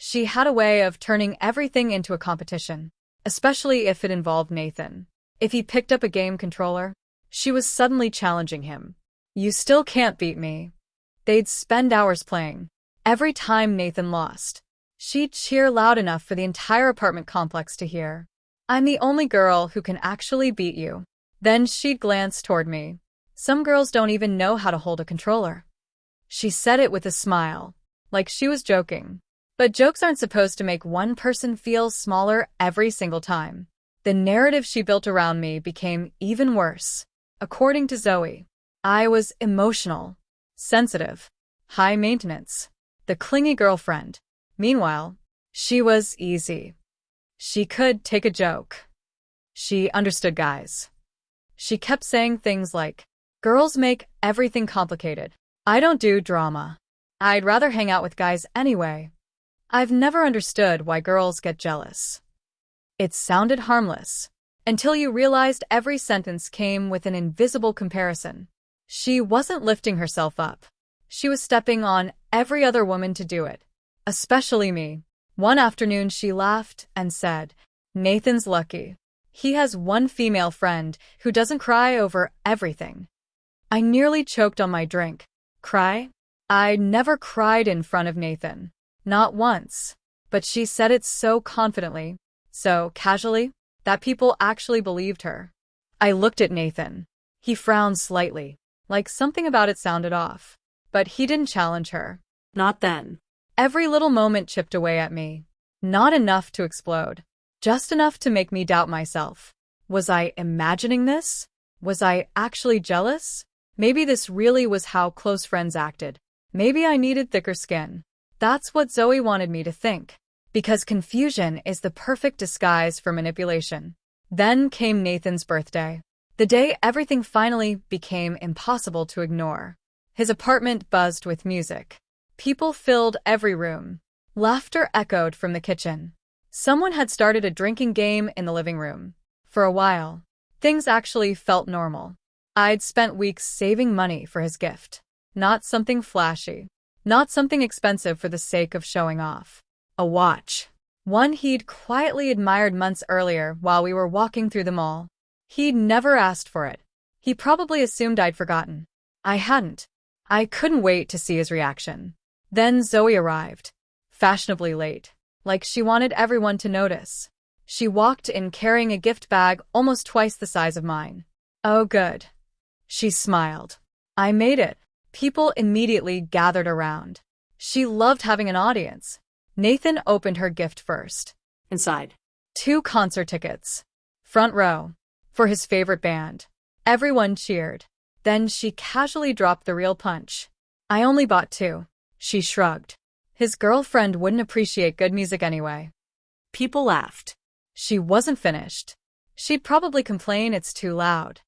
She had a way of turning everything into a competition, especially if it involved Nathan. If he picked up a game controller, she was suddenly challenging him. You still can't beat me. They'd spend hours playing. Every time Nathan lost, she'd cheer loud enough for the entire apartment complex to hear. I'm the only girl who can actually beat you. Then she'd glance toward me. Some girls don't even know how to hold a controller. She said it with a smile, like she was joking. But jokes aren't supposed to make one person feel smaller every single time. The narrative she built around me became even worse. According to Zoe, I was emotional, sensitive, high maintenance, the clingy girlfriend. Meanwhile, she was easy. She could take a joke. She understood guys. She kept saying things like, girls make everything complicated. I don't do drama. I'd rather hang out with guys anyway. I've never understood why girls get jealous. It sounded harmless, until you realized every sentence came with an invisible comparison. She wasn't lifting herself up. She was stepping on every other woman to do it, especially me. One afternoon she laughed and said, Nathan's lucky. He has one female friend who doesn't cry over everything. I nearly choked on my drink. Cry? I never cried in front of Nathan. Not once. But she said it so confidently, so casually, that people actually believed her. I looked at Nathan. He frowned slightly, like something about it sounded off. But he didn't challenge her. Not then. Every little moment chipped away at me. Not enough to explode. Just enough to make me doubt myself. Was I imagining this? Was I actually jealous? Maybe this really was how close friends acted. Maybe I needed thicker skin. That's what Zoe wanted me to think. Because confusion is the perfect disguise for manipulation. Then came Nathan's birthday. The day everything finally became impossible to ignore. His apartment buzzed with music. People filled every room. Laughter echoed from the kitchen. Someone had started a drinking game in the living room. For a while, things actually felt normal. I'd spent weeks saving money for his gift. Not something flashy. Not something expensive for the sake of showing off. A watch. One he'd quietly admired months earlier while we were walking through the mall. He'd never asked for it. He probably assumed I'd forgotten. I hadn't. I couldn't wait to see his reaction. Then Zoe arrived. Fashionably late. Like she wanted everyone to notice. She walked in carrying a gift bag almost twice the size of mine. Oh, good. She smiled. I made it. People immediately gathered around. She loved having an audience. Nathan opened her gift first. Inside. 2 concert tickets. Front row. For his favorite band. Everyone cheered. Then she casually dropped the real punch. I only bought 2. She shrugged. His girlfriend wouldn't appreciate good music anyway. People laughed. She wasn't finished. She'd probably complain it's too loud.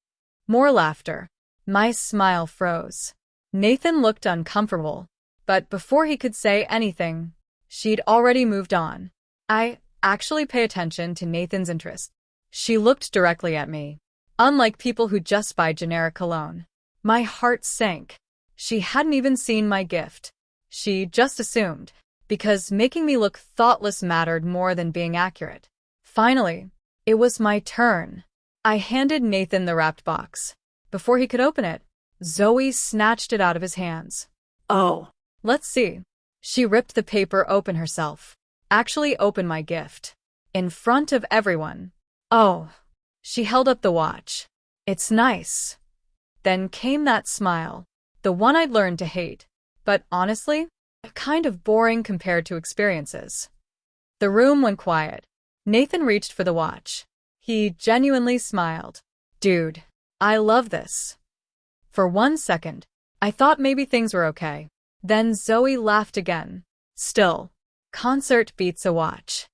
More laughter. My smile froze. Nathan looked uncomfortable. But before he could say anything, she'd already moved on. I actually pay attention to Nathan's interest. She looked directly at me. Unlike people who just buy generic cologne. My heart sank. She hadn't even seen my gift. She just assumed, because making me look thoughtless mattered more than being accurate. Finally, it was my turn. I handed Nathan the wrapped box. Before he could open it, Zoe snatched it out of his hands. Oh. Let's see. She ripped the paper open herself. Actually opened my gift. In front of everyone. Oh. She held up the watch. It's nice. Then came that smile. The one I'd learned to hate. But honestly, kind of boring compared to experiences. The room went quiet. Nathan reached for the watch. He genuinely smiled. Dude, I love this. For 1 second, I thought maybe things were okay. Then Zoe laughed again. Still, concert beats a watch.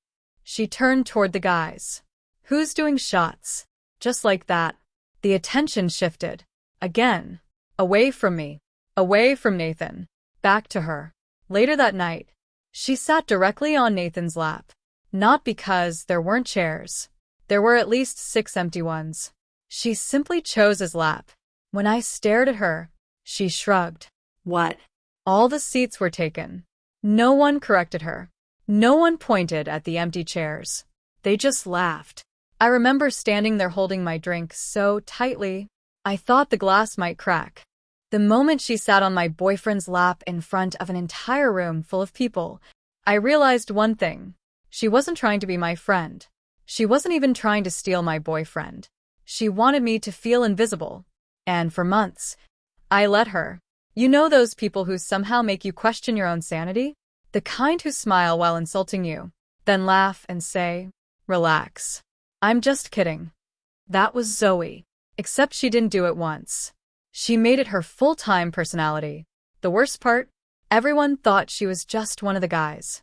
She turned toward the guys. Who's doing shots? Just like that. The attention shifted. Again. Away from me. Away from Nathan. Back to her. Later that night, she sat directly on Nathan's lap. Not because there weren't chairs. There were at least 6 empty ones. She simply chose his lap. When I stared at her, she shrugged. What? All the seats were taken. No one corrected her. No one pointed at the empty chairs. They just laughed. I remember standing there holding my drink so tightly, I thought the glass might crack. The moment she sat on my boyfriend's lap in front of an entire room full of people, I realized one thing. She wasn't trying to be my friend. She wasn't even trying to steal my boyfriend. She wanted me to feel invisible. And for months, I let her. You know those people who somehow make you question your own sanity? The kind who smile while insulting you, then laugh and say, "Relax. I'm just kidding." That was Zoe. Except she didn't do it once. She made it her full-time personality. The worst part? Everyone thought she was just one of the guys.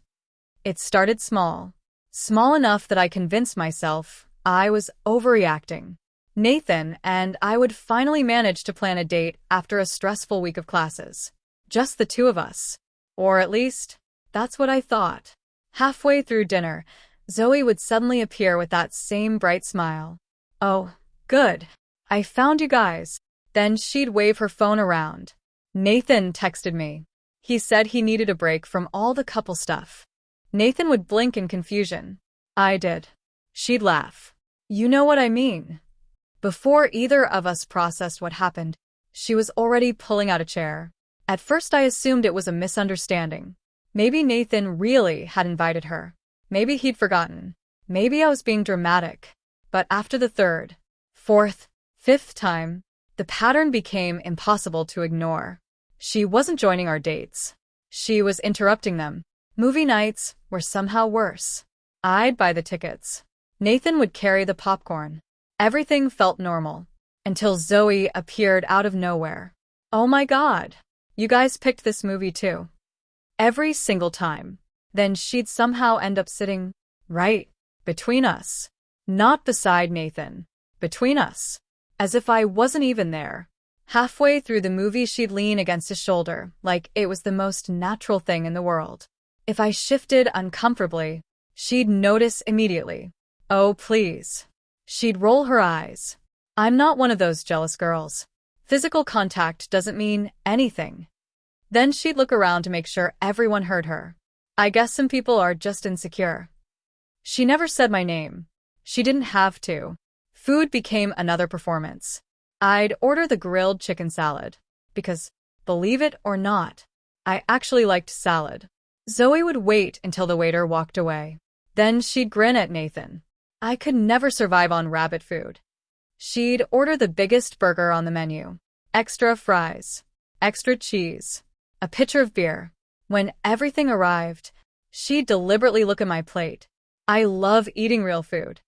It started small. Small enough that I convinced myself I was overreacting. Nathan and I would finally manage to plan a date after a stressful week of classes. Just the two of us. Or at least, that's what I thought. Halfway through dinner, Zoe would suddenly appear with that same bright smile. "Oh, good. I found you guys." Then she'd wave her phone around. "Nathan texted me. He said he needed a break from all the couple stuff." Nathan would blink in confusion. I did. She'd laugh. "You know what I mean." Before either of us processed what happened, she was already pulling out a chair. At first I assumed it was a misunderstanding. Maybe Nathan really had invited her. Maybe he'd forgotten. Maybe I was being dramatic. But after the third, fourth, fifth time, the pattern became impossible to ignore. She wasn't joining our dates. She was interrupting them. Movie nights were somehow worse. I'd buy the tickets. Nathan would carry the popcorn. Everything felt normal. Until Zoe appeared out of nowhere. "Oh my God. You guys picked this movie too." Every single time. Then she'd somehow end up sitting right between us. Not beside Nathan. Between us. As if I wasn't even there. Halfway through the movie she'd lean against his shoulder, like it was the most natural thing in the world. If I shifted uncomfortably, she'd notice immediately. "Oh, please." She'd roll her eyes. "I'm not one of those jealous girls. Physical contact doesn't mean anything." Then she'd look around to make sure everyone heard her. "I guess some people are just insecure." She never said my name. She didn't have to. Food became another performance. I'd order the grilled chicken salad. Because, believe it or not, I actually liked salad. Zoe would wait until the waiter walked away. Then she'd grin at Nathan. I could never survive on rabbit food. She'd order the biggest burger on the menu. Extra fries. Extra cheese. A pitcher of beer. When everything arrived, she'd deliberately look at my plate. I love eating real food.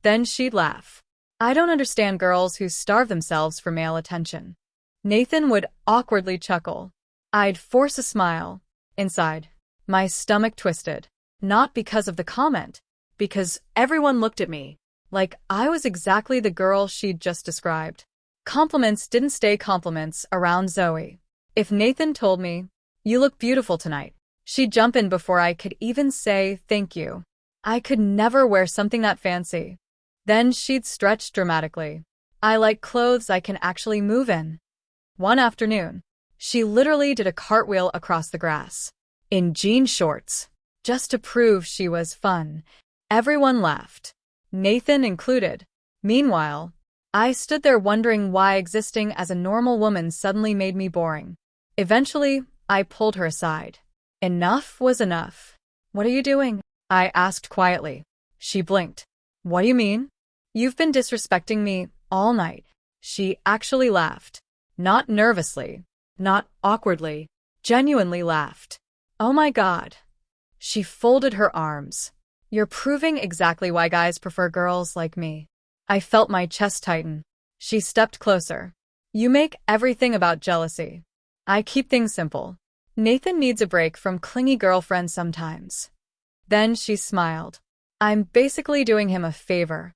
Then she'd laugh. I don't understand girls who starve themselves for male attention. Nathan would awkwardly chuckle. I'd force a smile. Inside, my stomach twisted. Not because of the comment, because everyone looked at me, like I was exactly the girl she'd just described. Compliments didn't stay compliments around Zoe. If Nathan told me, "You look beautiful tonight," she'd jump in before I could even say thank you. I could never wear something that fancy. Then she'd stretch dramatically. "I like clothes I can actually move in." One afternoon, she literally did a cartwheel across the grass. In jean shorts. Just to prove she was fun. Everyone laughed. Nathan included. Meanwhile, I stood there wondering why existing as a normal woman suddenly made me boring. Eventually, I pulled her aside. Enough was enough. "What are you doing?" I asked quietly. She blinked. "What do you mean?" "You've been disrespecting me all night." She actually laughed. Not nervously. Not awkwardly. Genuinely laughed. "Oh my God." She folded her arms. "You're proving exactly why guys prefer girls like me." I felt my chest tighten. She stepped closer. "You make everything about jealousy." I keep things simple. Nathan needs a break from clingy girlfriends sometimes. Then she smiled. "I'm basically doing him a favor."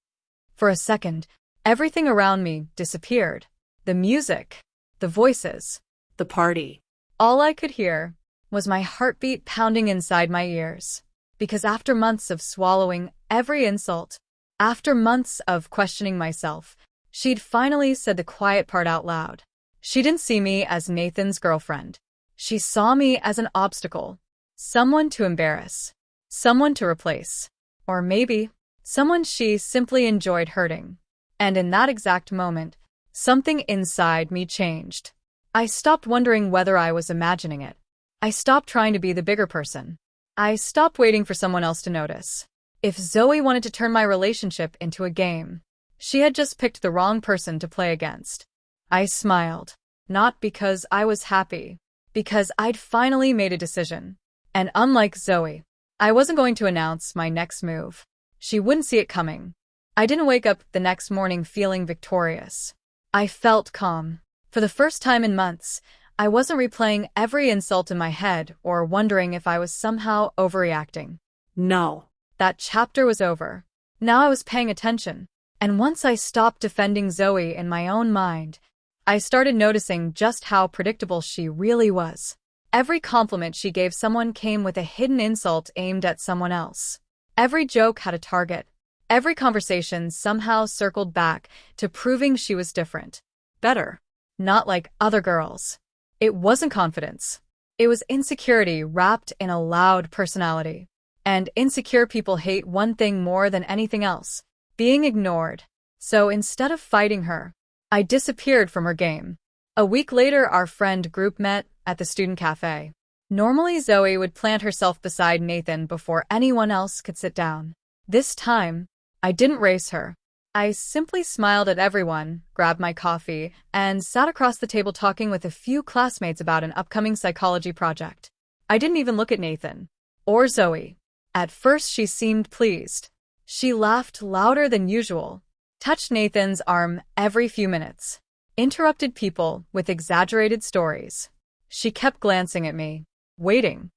For a second, everything around me disappeared. The music, the voices, the party. All I could hear was my heartbeat pounding inside my ears. Because after months of swallowing every insult, after months of questioning myself, she'd finally said the quiet part out loud. She didn't see me as Nathan's girlfriend. She saw me as an obstacle. Someone to embarrass. someone to replace. Or maybe, someone she simply enjoyed hurting. And in that exact moment, something inside me changed. I stopped wondering whether I was imagining it. I stopped trying to be the bigger person. I stopped waiting for someone else to notice. If Zoe wanted to turn my relationship into a game, she had just picked the wrong person to play against. I smiled. Not because I was happy, because I'd finally made a decision. And unlike Zoe, I wasn't going to announce my next move. She wouldn't see it coming. I didn't wake up the next morning feeling victorious. I felt calm. For the first time in months, I wasn't replaying every insult in my head or wondering if I was somehow overreacting. No. That chapter was over. Now I was paying attention. And once I stopped defending Zoe in my own mind, I started noticing just how predictable she really was. Every compliment she gave someone came with a hidden insult aimed at someone else. Every joke had a target. Every conversation somehow circled back to proving she was different. Better. Not like other girls. It wasn't confidence. It was insecurity wrapped in a loud personality. And insecure people hate one thing more than anything else: being ignored. So instead of fighting her, I disappeared from her game. A week later, our friend group met at the student cafe. Normally, Zoe would plant herself beside Nathan before anyone else could sit down. This time, I didn't race her. I simply smiled at everyone, grabbed my coffee, and sat across the table talking with a few classmates about an upcoming psychology project. I didn't even look at Nathan. Or Zoe. At first, she seemed pleased. She laughed louder than usual, touched Nathan's arm every few minutes, interrupted people with exaggerated stories. She kept glancing at me, waiting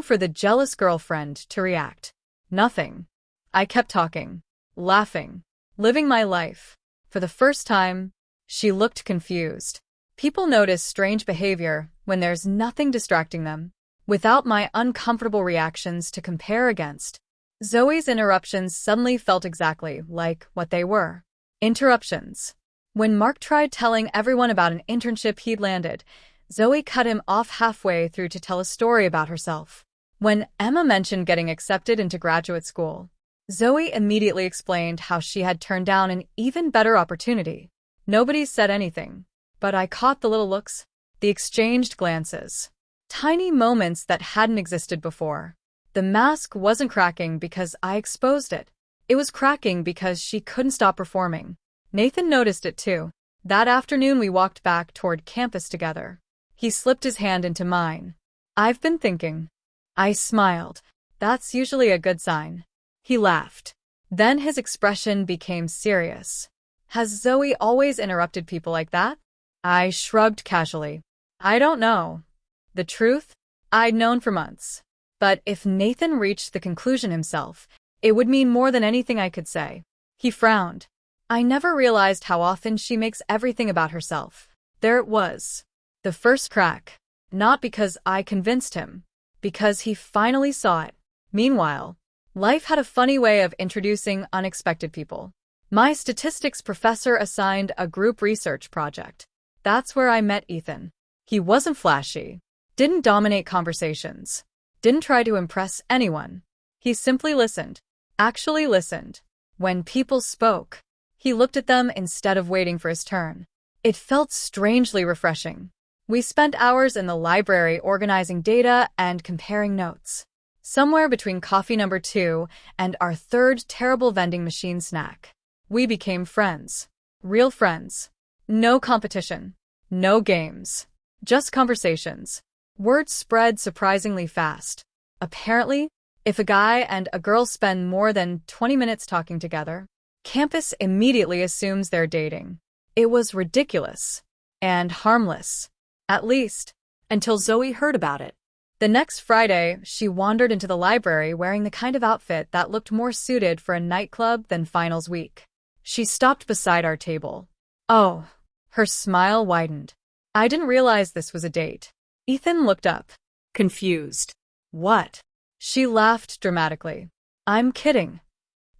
for the jealous girlfriend to react. Nothing. I kept talking, laughing, living my life. For the first time, she looked confused. People notice strange behavior when there's nothing distracting them. Without my uncomfortable reactions to compare against, Zoe's interruptions suddenly felt exactly like what they were. Interruptions. When Mark tried telling everyone about an internship he'd landed, Zoe cut him off halfway through to tell a story about herself. When Emma mentioned getting accepted into graduate school, Zoe immediately explained how she had turned down an even better opportunity. Nobody said anything, but I caught the little looks, the exchanged glances. Tiny moments that hadn't existed before. The mask wasn't cracking because I exposed it. It was cracking because she couldn't stop performing. Nathan noticed it too. That afternoon we walked back toward campus together. He slipped his hand into mine. "I've been thinking." I smiled. "That's usually a good sign." He laughed. Then his expression became serious. "Has Zoe always interrupted people like that?" I shrugged casually. "I don't know. The truth? I'd known for months. But if Nathan reached the conclusion himself, it would mean more than anything I could say." He frowned. "I never realized how often she makes everything about herself." There it was. The first crack. Not because I convinced him, because he finally saw it. Meanwhile, life had a funny way of introducing unexpected people. My statistics professor assigned a group research project. That's where I met Ethan. He wasn't flashy, didn't dominate conversations, didn't try to impress anyone. He simply listened. Actually listened. When people spoke, he looked at them instead of waiting for his turn. It felt strangely refreshing. We spent hours in the library organizing data and comparing notes. Somewhere between coffee number 2 and our third terrible vending machine snack, we became friends. Real friends. No competition. No games. Just conversations. Word spread surprisingly fast. Apparently, if a guy and a girl spend more than 20 minutes talking together, campus immediately assumes they're dating. It was ridiculous. And harmless. At least, until Zoe heard about it. The next Friday, she wandered into the library wearing the kind of outfit that looked more suited for a nightclub than finals week. She stopped beside our table. Oh, her smile widened. I didn't realize this was a date. Ethan looked up, confused. "What?" She laughed dramatically. "I'm kidding."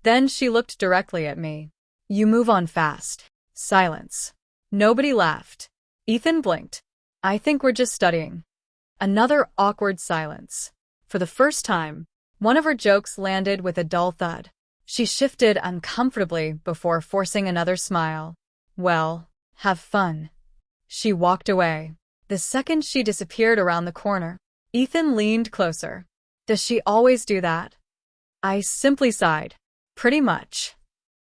Then she looked directly at me. "You move on fast." Silence. Nobody laughed. Ethan blinked. "I think we're just studying." Another awkward silence. For the first time, One of her jokes landed with a dull thud. She shifted uncomfortably before forcing another smile. Well, have fun. She walked away. The second she disappeared around the corner, Ethan leaned closer. Does she always do that? I simply sighed. Pretty much.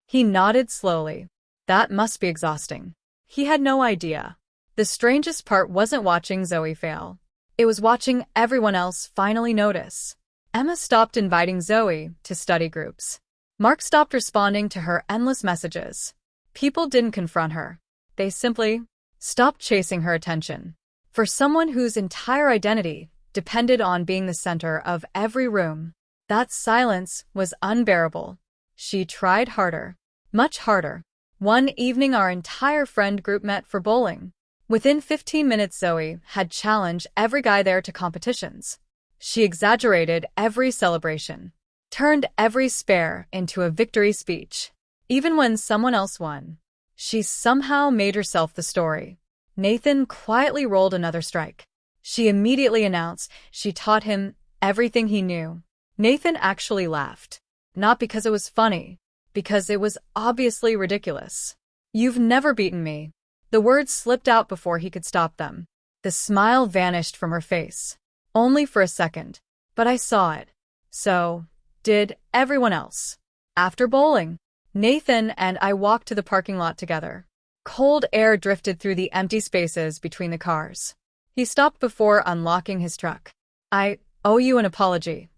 He nodded slowly. That must be exhausting. He had no idea. The strangest part wasn't watching Zoe fail. It was watching everyone else finally notice. Emma stopped inviting Zoe to study groups. Mark stopped responding to her endless messages. People didn't confront her. They simply stopped chasing her attention. For someone whose entire identity depended on being the center of every room, that silence was unbearable. She tried harder, much harder. One evening our entire friend group met for bowling. Within 15 minutes Zoe had challenged every guy there to competitions. She exaggerated every celebration, turned every spare into a victory speech. Even when someone else won, she somehow made herself the story. Nathan quietly rolled another strike. She immediately announced she taught him everything he knew. Nathan actually laughed. Not because it was funny, because it was obviously ridiculous. You've never beaten me. The words slipped out before he could stop them. The smile vanished from her face. Only for a second, but I saw it. So did everyone else. After bowling, Nathan and I walked to the parking lot together. Cold air drifted through the empty spaces between the cars. He stopped before unlocking his truck. I owe you an apology.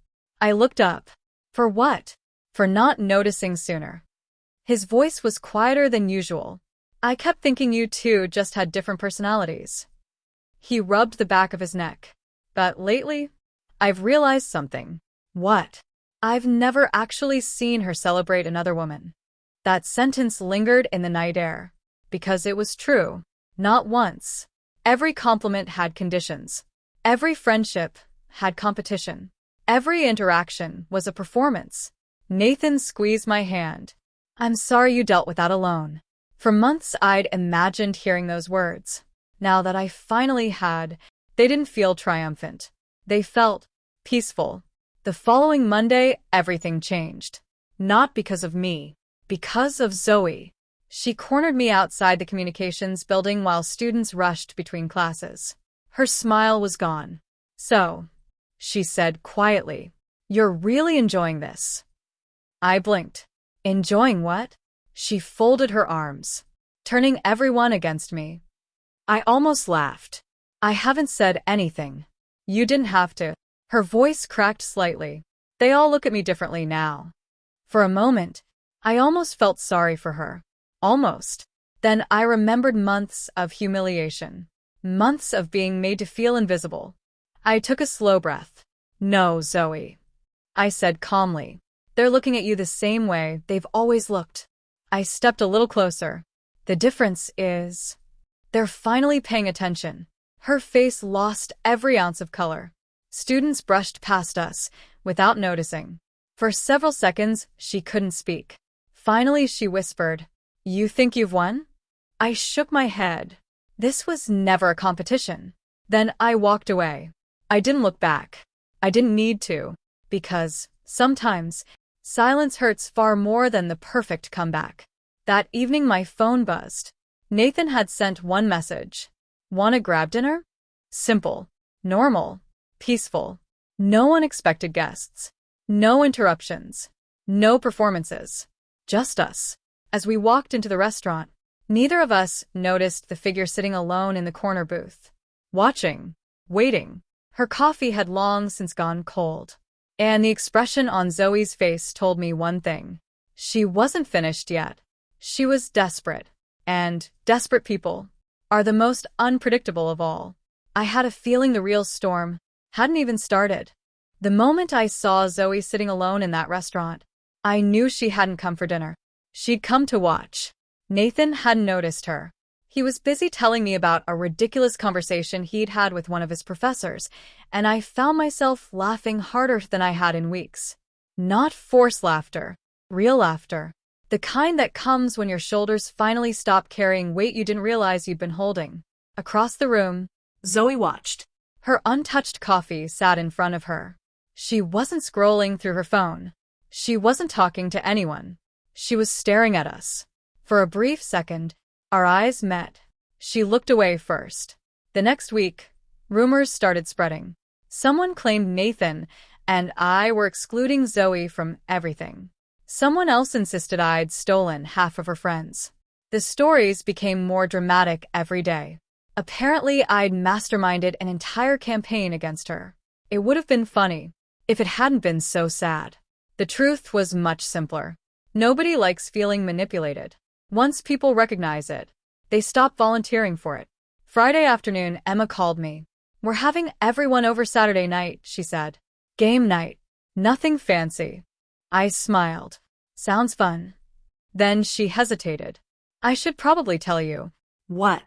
I looked up. For what? For not noticing sooner. His voice was quieter than usual. I kept thinking you two just had different personalities. He rubbed the back of his neck. But lately, I've realized something. What? I've never actually seen her celebrate another woman. That sentence lingered in the night air. Because it was true. Not once. Every compliment had conditions. Every friendship had competition. Every interaction was a performance. Nathan squeezed my hand. I'm sorry you dealt with that alone. For months I'd imagined hearing those words. Now that I finally had, they didn't feel triumphant. They felt peaceful. The following Monday, everything changed. Not because of me. Because of Zoe. She cornered me outside the communications building while students rushed between classes. Her smile was gone. So, she said quietly, you're really enjoying this. I blinked. Enjoying what? She folded her arms, turning everyone against me. I almost laughed. I haven't said anything. You didn't have to. Her voice cracked slightly. They all look at me differently now. For a moment, I almost felt sorry for her. Almost. Then I remembered months of humiliation. Months of being made to feel invisible. I took a slow breath. No, Zoe. I said calmly. They're looking at you the same way they've always looked. I stepped a little closer. The difference is, they're finally paying attention. Her face lost every ounce of color. Students brushed past us, without noticing. For several seconds, she couldn't speak. Finally, she whispered, You think you've won? I shook my head. This was never a competition. Then I walked away. I didn't look back. I didn't need to. Because, sometimes, silence hurts far more than the perfect comeback. That evening my phone buzzed. Nathan had sent one message. Want to grab dinner? Simple. Normal. Peaceful. No unexpected guests. No interruptions. No performances. Just us. As we walked into the restaurant, neither of us noticed the figure sitting alone in the corner booth. Watching. Waiting. Her coffee had long since gone cold. And the expression on Zoe's face told me one thing. She wasn't finished yet. She was desperate. And desperate people are the most unpredictable of all. I had a feeling the real storm hadn't even started. The moment I saw Zoe sitting alone in that restaurant, I knew she hadn't come for dinner. She'd come to watch. Nathan hadn't noticed her. He was busy telling me about a ridiculous conversation he'd had with one of his professors, and I found myself laughing harder than I had in weeks. Not forced laughter. Real laughter. The kind that comes when your shoulders finally stop carrying weight you didn't realize you'd been holding. Across the room, Zoe watched. Her untouched coffee sat in front of her. She wasn't scrolling through her phone. She wasn't talking to anyone. She was staring at us. For a brief second, our eyes met. She looked away first. The next week, rumors started spreading. Someone claimed Nathan and I were excluding Zoe from everything. Someone else insisted I'd stolen half of her friends. The stories became more dramatic every day. Apparently, I'd masterminded an entire campaign against her. It would have been funny if it hadn't been so sad. The truth was much simpler. Nobody likes feeling manipulated. Once people recognize it, they stop volunteering for it. Friday afternoon, Emma called me. "We're having everyone over Saturday night," she said. "Game night. Nothing fancy." I smiled. "Sounds fun." Then she hesitated. "I should probably tell you." "What?"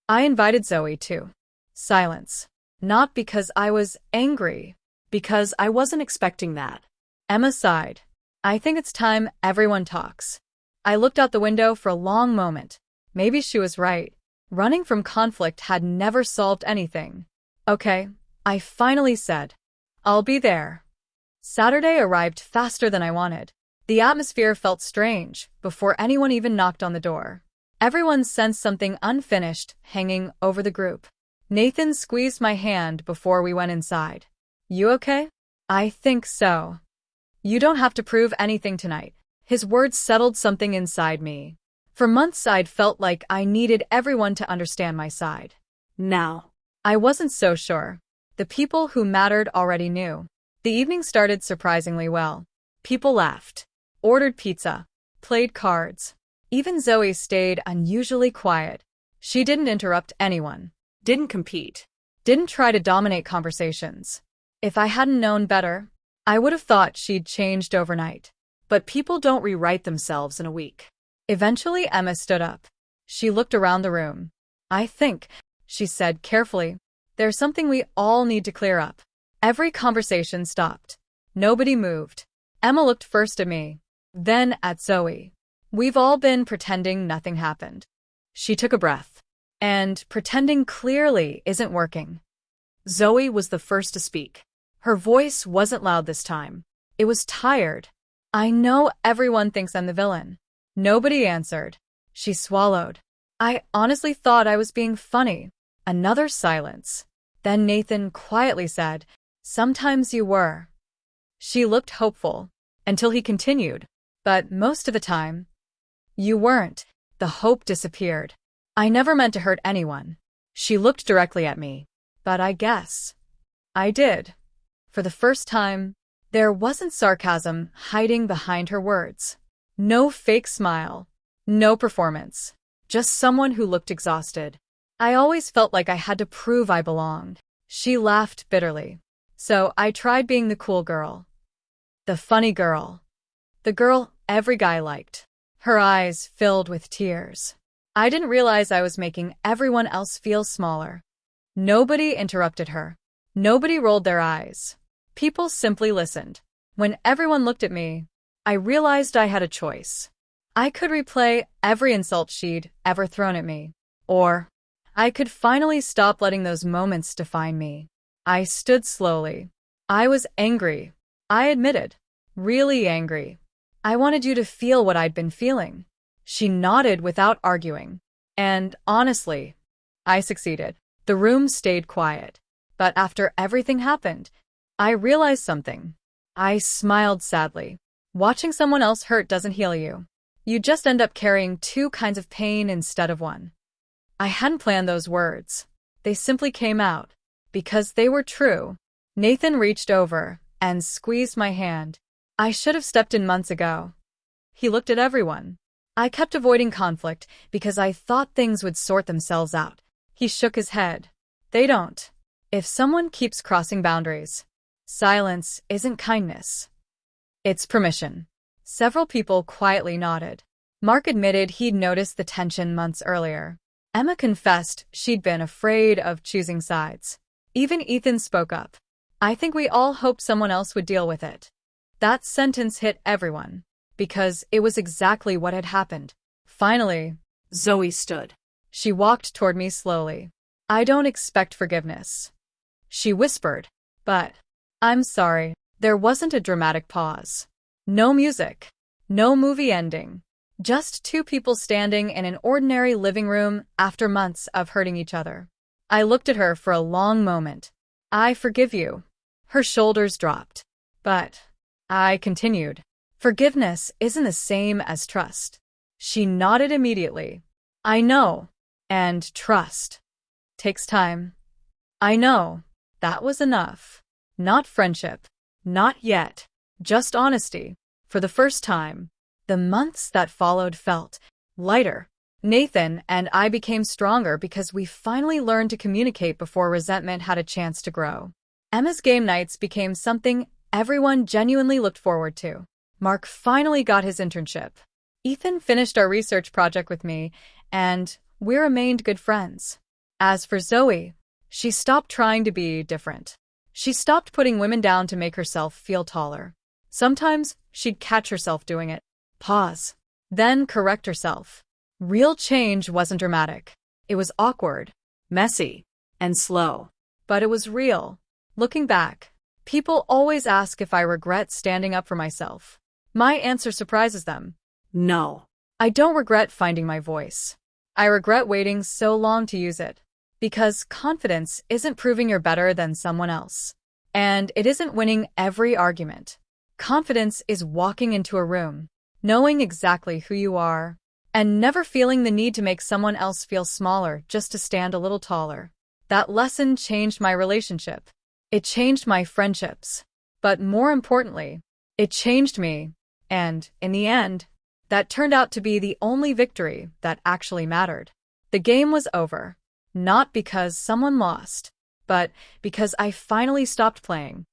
"I invited Zoe too." Silence. Not because I was angry. "Because I wasn't expecting that." Emma sighed. "I think it's time everyone talks." I looked out the window for a long moment. Maybe she was right. Running from conflict had never solved anything. "Okay," I finally said. "I'll be there." Saturday arrived faster than I wanted. The atmosphere felt strange before anyone even knocked on the door. Everyone sensed something unfinished hanging over the group. Nathan squeezed my hand before we went inside. "You okay?" "I think so." "You don't have to prove anything tonight." His words settled something inside me. For months I'd felt like I needed everyone to understand my side. Now, I wasn't so sure. The people who mattered already knew. The evening started surprisingly well. People laughed, ordered pizza, played cards. Even Zoe stayed unusually quiet. She didn't interrupt anyone, didn't compete. didn't try to dominate conversations. If I hadn't known better, I would have thought she'd changed overnight. But people don't rewrite themselves in a week. Eventually, Emma stood up. She looked around the room. "I think," she said carefully, "there's something we all need to clear up." Every conversation stopped. Nobody moved. Emma looked first at me, then at Zoe. "We've all been pretending nothing happened." She took a breath. "And pretending clearly isn't working." Zoe was the first to speak. Her voice wasn't loud this time. It was tired. "I know everyone thinks I'm the villain." Nobody answered. She swallowed. "I honestly thought I was being funny." Another silence. Then Nathan quietly said, "Sometimes you were." She looked hopeful, until he continued, "But most of the time, you weren't." The hope disappeared. "I never meant to hurt anyone." She looked directly at me. "But I guess I did." For the first time, there wasn't sarcasm hiding behind her words. No fake smile. No performance. Just someone who looked exhausted. I always felt like I had to prove I belonged. She laughed bitterly. "So I tried being the cool girl. The funny girl. The girl every guy liked." Her eyes filled with tears. I didn't realize I was making everyone else feel smaller. Nobody interrupted her. Nobody rolled their eyes. People simply listened. When everyone looked at me, I realized I had a choice. I could replay every insult she'd ever thrown at me, or I could finally stop letting those moments define me. I stood slowly. I was angry. I admitted. Really angry. "I wanted you to feel what I'd been feeling." She nodded without arguing. And honestly, I succeeded. The room stayed quiet. But after everything happened, I realized something. I smiled sadly. Watching someone else hurt doesn't heal you. You just end up carrying two kinds of pain instead of one. I hadn't planned those words. They simply came out. Because they were true. Nathan reached over and squeezed my hand. I should have stepped in months ago. He looked at everyone. I kept avoiding conflict because I thought things would sort themselves out. He shook his head. "They don't. If someone keeps crossing boundaries, silence isn't kindness. It's permission." Several people quietly nodded. Mark admitted he'd noticed the tension months earlier. Emma confessed she'd been afraid of choosing sides. Even Ethan spoke up. "I think we all hoped someone else would deal with it." That sentence hit everyone, because it was exactly what had happened. Finally, Zoe stood. She walked toward me slowly. "I don't expect forgiveness," she whispered, "but I'm sorry." There wasn't a dramatic pause. No music. No movie ending. Just two people standing in an ordinary living room after months of hurting each other. I looked at her for a long moment. I forgive you. Her shoulders dropped. But I continued. Forgiveness isn't the same as trust. She nodded immediately. I know. And trust takes time. I know. That was enough. Not friendship. Not yet. Just honesty. For the first time. The months that followed felt lighter. Nathan and I became stronger because we finally learned to communicate before resentment had a chance to grow. Emma's game nights became something everyone genuinely looked forward to. Mark finally got his internship. Ethan finished our research project with me, and we remained good friends. As for Zoe, she stopped trying to be different. She stopped putting women down to make herself feel taller. Sometimes she'd catch herself doing it. Pause. Then correct herself. Real change wasn't dramatic. It was awkward, messy, and slow. But it was real. Looking back, people always ask if I regret standing up for myself. My answer surprises them. No. I don't regret finding my voice. I regret waiting so long to use it. Because confidence isn't proving you're better than someone else. And it isn't winning every argument. Confidence is walking into a room, knowing exactly who you are, and never feeling the need to make someone else feel smaller just to stand a little taller. That lesson changed my relationship. It changed my friendships. But more importantly, it changed me. And, in the end, that turned out to be the only victory that actually mattered. The game was over. Not because someone lost, but because I finally stopped playing.